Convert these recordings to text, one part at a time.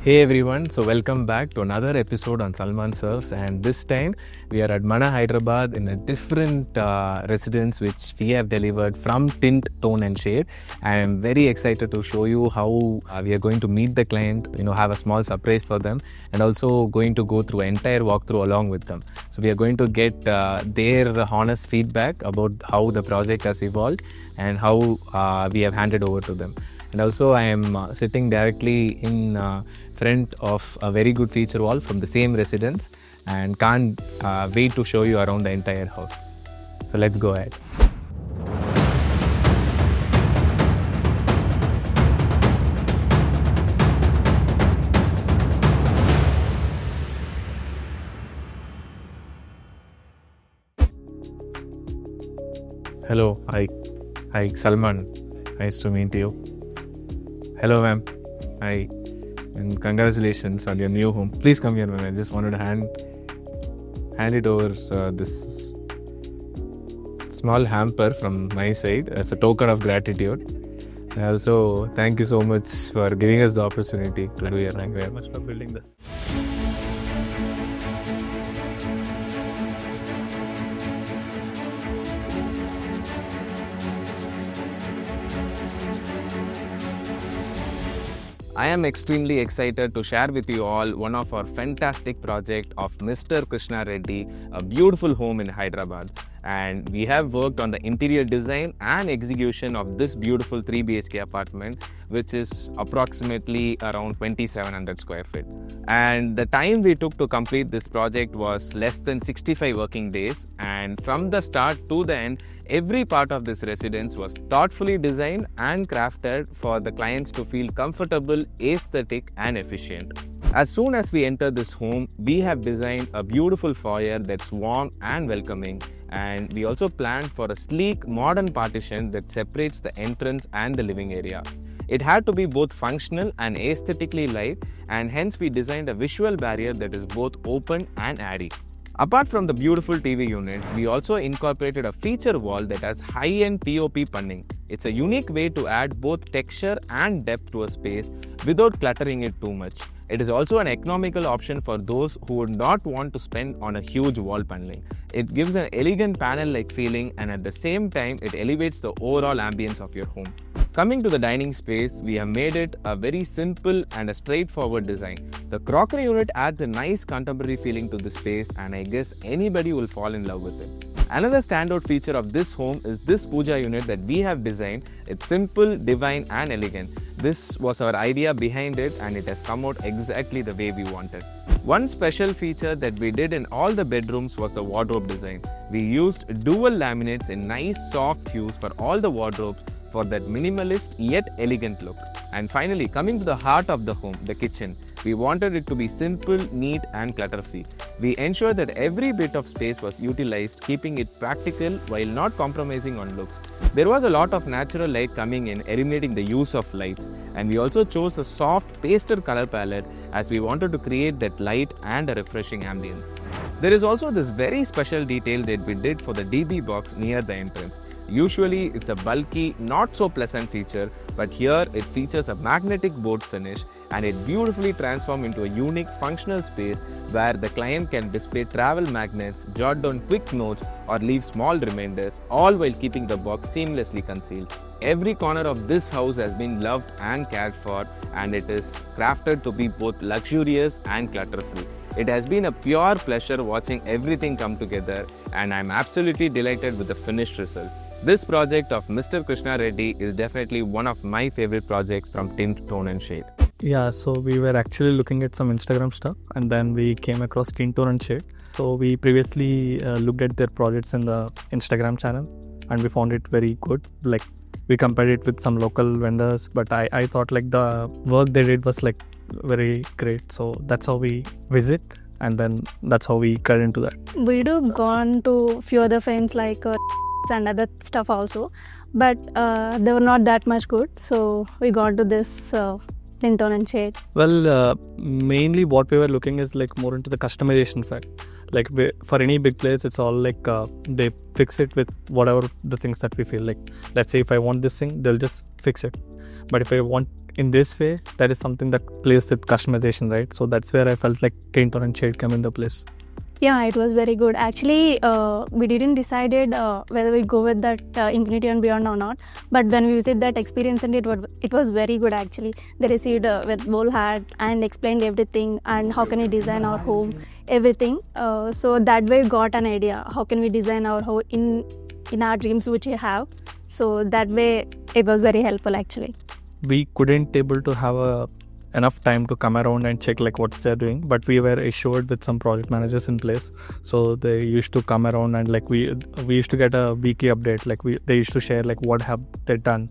Hey everyone, so welcome back to another episode on Salman Surfs, and this time we are at Hyderabad in a different residence which we have delivered from Tint Tone and Shade. I am very excited to show you how we are going to meet the client, have a small surprise for them, and also going to go through an entire walkthrough along with them. So we are going to get their honest feedback about how the project has evolved and how we have handed over to them. And also I am sitting directly in front of a very good feature wall from the same residence and can't wait to show you around the entire house. So let's go ahead. Hello, hi Salman, nice to meet you. Hello ma'am, hi. And congratulations on your new home. Please come here, man. I just wanted to hand it over this small hamper from my side as a token of gratitude. And also, thank you so much for giving us the opportunity to do your Thank you very much for building this. I am extremely excited to share with you all one of our fantastic project of Mr. Krishna Reddy, a beautiful home in Hyderabad. And we have worked on the interior design and execution of this beautiful 3 BHK apartment, which is approximately around 2700 square feet. And the time we took to complete this project was less than 65 working days. And from the start to the end, every part of this residence was thoughtfully designed and crafted for the clients to feel comfortable, aesthetic and efficient. As soon as we enter this home, we have designed a beautiful foyer that's warm and welcoming, and we also planned for a sleek modern partition that separates the entrance and the living area. It had to be both functional and aesthetically light, and hence we designed a visual barrier that is both open and airy. Apart from the beautiful TV unit, we also incorporated a feature wall that has high-end POP punning. It's a unique way to add both texture and depth to a space without cluttering it too much. It is also an economical option for those who would not want to spend on a huge wall paneling. It gives an elegant panel-like feeling, and at the same time, it elevates the overall ambience of your home. Coming to the dining space, we have made it a very simple and a straightforward design. The crockery unit adds a nice contemporary feeling to the space, and I guess anybody will fall in love with it. Another standout feature of this home is this Puja unit that we have designed. It's simple, divine and elegant. This was our idea behind it, and it has come out exactly the way we wanted. One special feature that we did in all the bedrooms was the wardrobe design. We used dual laminates in nice soft hues for all the wardrobes for that minimalist yet elegant look. And finally, coming to the heart of the home, the kitchen. We wanted it to be simple, neat and clutter-free. We ensured that every bit of space was utilized, keeping it practical while not compromising on looks. There was a lot of natural light coming in, eliminating the use of lights. And we also chose a soft pastel color palette as we wanted to create that light and a refreshing ambience. There is also this very special detail that we did for the DB box near the entrance. Usually it's a bulky, not so pleasant feature, but here it features a magnetic board finish, and it beautifully transforms into a unique functional space where the client can display travel magnets, jot down quick notes or leave small reminders, all while keeping the box seamlessly concealed. Every corner of this house has been loved and cared for, and it is crafted to be both luxurious and clutter-free. It has been a pure pleasure watching everything come together, and I'm absolutely delighted with the finished result. This project of Mr. Krishna Reddy is definitely one of my favorite projects from Tint Tone and Shade. Yeah, so we were actually looking at some Instagram stuff, and then we came across Tint Tone and Shade. So we previously looked at their projects in the Instagram channel, and we found it very good. Like, we compared it with some local vendors, but I thought like the work they did was like very great. So that's how we visit, and then that's how we got into that. We do gone to few other friends like and other stuff also, but they were not that much good, so we got to this Tint Tone and Shade. Well, mainly what we were looking is like more into the customization fact. Like for any big place, it's all like they fix it with whatever the things that we feel like. Let's say if I want this thing, they'll just fix it. But if I want in this way, that is something that plays with customization, right? So that's where I felt like Tint Tone and Shade come into place. Yeah, it was very good. Actually, we didn't decided whether we go with that Infinity and Beyond or not. But when we visited that experience, and it was very good actually. They received with bowl hat and explained everything and how can we design our home, everything. So that way we got an idea how can we design our home in our dreams which we have. So that way it was very helpful actually. We couldn't able to have enough time to come around and check like what they're doing, but we were assured with some project managers in place, so they used to come around and like we used to get a weekly update, like they used to share like what have they done,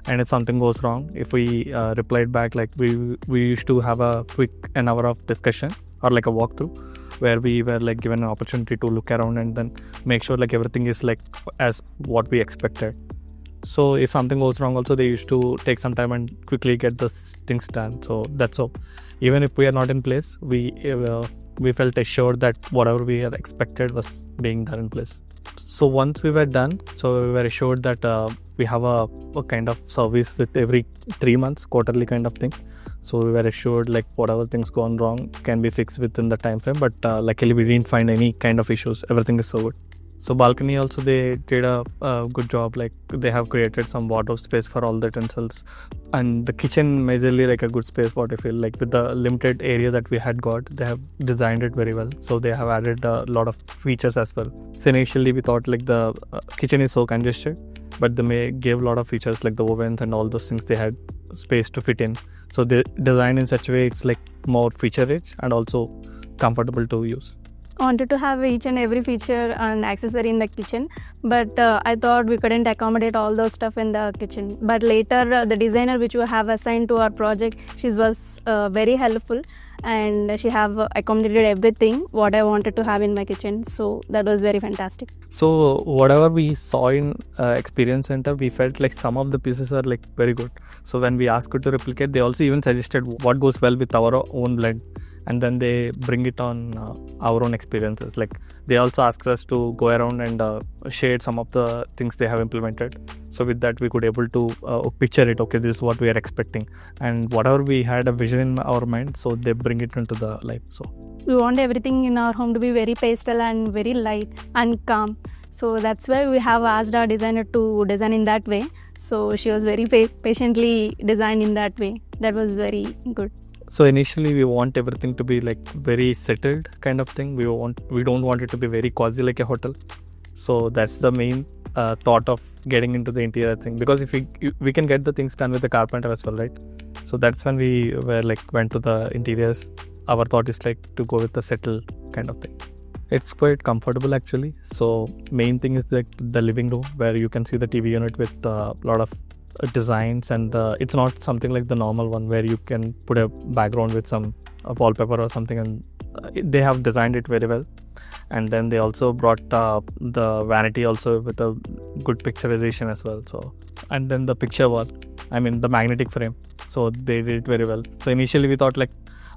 and if something goes wrong, if we replied back, like we used to have a quick an hour of discussion or like a walkthrough where we were like given an opportunity to look around and then make sure like everything is like as what we expected. So if something goes wrong also, they used to take some time and quickly get the things done. So that's all. Even if we are not in place, we felt assured that whatever we had expected was being done in place. So once we were done, so we were assured that we have a kind of service with every 3 months, quarterly kind of thing. So we were assured like whatever things gone wrong can be fixed within the time frame. But luckily we didn't find any kind of issues. Everything is so good. So balcony also they did a good job, like they have created some wardrobe space for all the utensils, and the kitchen majorly like a good space what I feel like with the limited area that we had got, they have designed it very well. So they have added a lot of features as well. So initially we thought like the kitchen is so congested, but they may give a lot of features like the ovens and all those things they had space to fit in. So they designed in such a way it's like more feature rich and also comfortable to use. Wanted to have each and every feature and accessory in the kitchen, but I thought we couldn't accommodate all those stuff in the kitchen. But later the designer which we have assigned to our project, she was very helpful and she have accommodated everything what I wanted to have in my kitchen. So that was very fantastic. So whatever we saw in experience center, we felt like some of the pieces are like very good. So when we asked her to replicate, they also even suggested what goes well with our own blend, and then they bring it on our own experiences. Like they also ask us to go around and share some of the things they have implemented. So with that we could able to picture it, okay, this is what we are expecting, and whatever we had a vision in our mind, so they bring it into the life. So we want everything in our home to be very pastel and very light and calm. So that's why we have asked our designer to design in that way. So she was very patiently designed in that way. That was very good. So initially we want everything to be like very settled kind of thing. We don't want it to be very cozy like a hotel. So that's the main thought of getting into the interior thing, because if we can get the things done with the carpenter as well, right? So that's when we went to the interiors. Our thought is like to go with the settled kind of thing. It's quite comfortable actually. So main thing is like the living room where you can see the TV unit with a lot of designs, and it's not something like the normal one where you can put a background with some wallpaper or something, and they have designed it very well. And then they also brought the vanity also with a good picturization as well. So, and then the picture wall, I mean the magnetic frame, so they did it very well. So initially we thought like,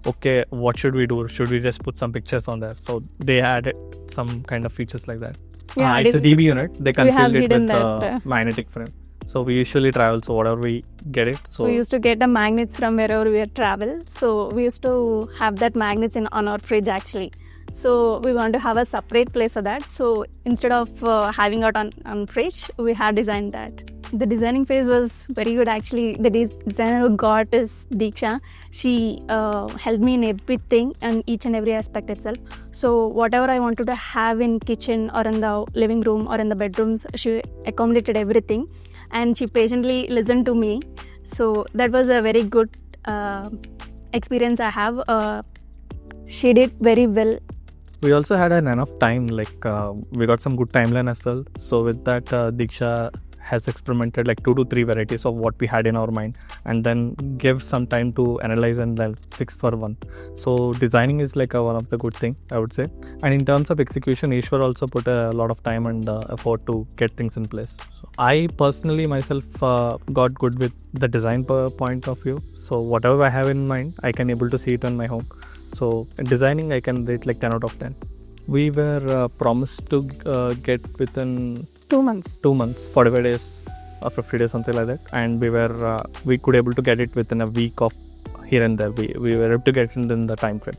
okay, what should we do? Should we just put some pictures on there? So they added some kind of features like that. Yeah, it's a DB unit. They concealed it with the magnetic frame. So we usually travel, so whatever we get it. So we used to get the magnets from wherever we travel. So we used to have that magnets on our fridge actually. So we want to have a separate place for that. So instead of having it on fridge, we have designed that. The designing phase was very good actually. The designer who got is Diksha. She helped me in everything and each and every aspect itself. So whatever I wanted to have in kitchen or in the living room or in the bedrooms, she accommodated everything. And she patiently listened to me. So that was a very good experience I have. She did very well. We also had enough time, like we got some good timeline as well. So with that, Diksha has experimented like 2 to 3 varieties of what we had in our mind, and then give some time to analyze and then fix for one. So designing is like one of the good thing, I would say. And in terms of execution, Ishwar also put a lot of time and effort to get things in place. So I personally myself got good with the design point of view. So whatever I have in mind, I can able to see it on my home. So in designing, I can rate like 10 out of 10. We were promised to get within 2 months. 2 months, 45 days. or 50 days, something like that. And we could able to get it within a week of here and there. We were able to get it in the time frame.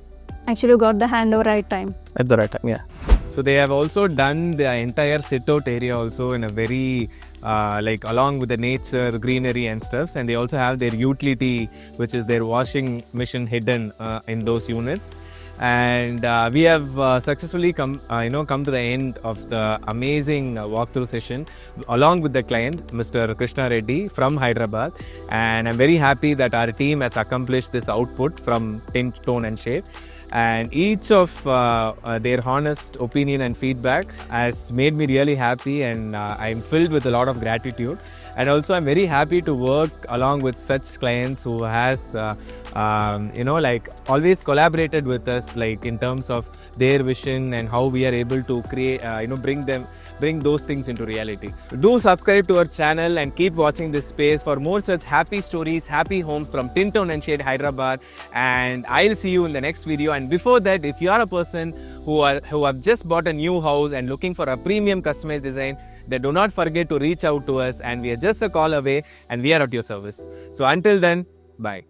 Actually, you got the handover right time. At the right time, yeah. So they have also done the entire sit-out area also in a very along with the nature, the greenery and stuffs, and they also have their utility, which is their washing machine hidden in those units. And we have successfully come to the end of the amazing walkthrough session along with the client, Mr. Krishna Reddy from Hyderabad. And I'm very happy that our team has accomplished this output from Tint, Tone and Shade. And each of their honest opinion and feedback has made me really happy, and I'm filled with a lot of gratitude. And also I'm very happy to work along with such clients who has always collaborated with us, like in terms of their vision and how we are able to create bring those things into reality. Do subscribe to our channel and keep watching this space for more such happy stories, happy homes from Tint Tone and Shade, Hyderabad. And I'll see you in the next video. And before that, if you are a person who have just bought a new house and looking for a premium customized design, then do not forget to reach out to us, and we are just a call away and we are at your service. So until then, bye.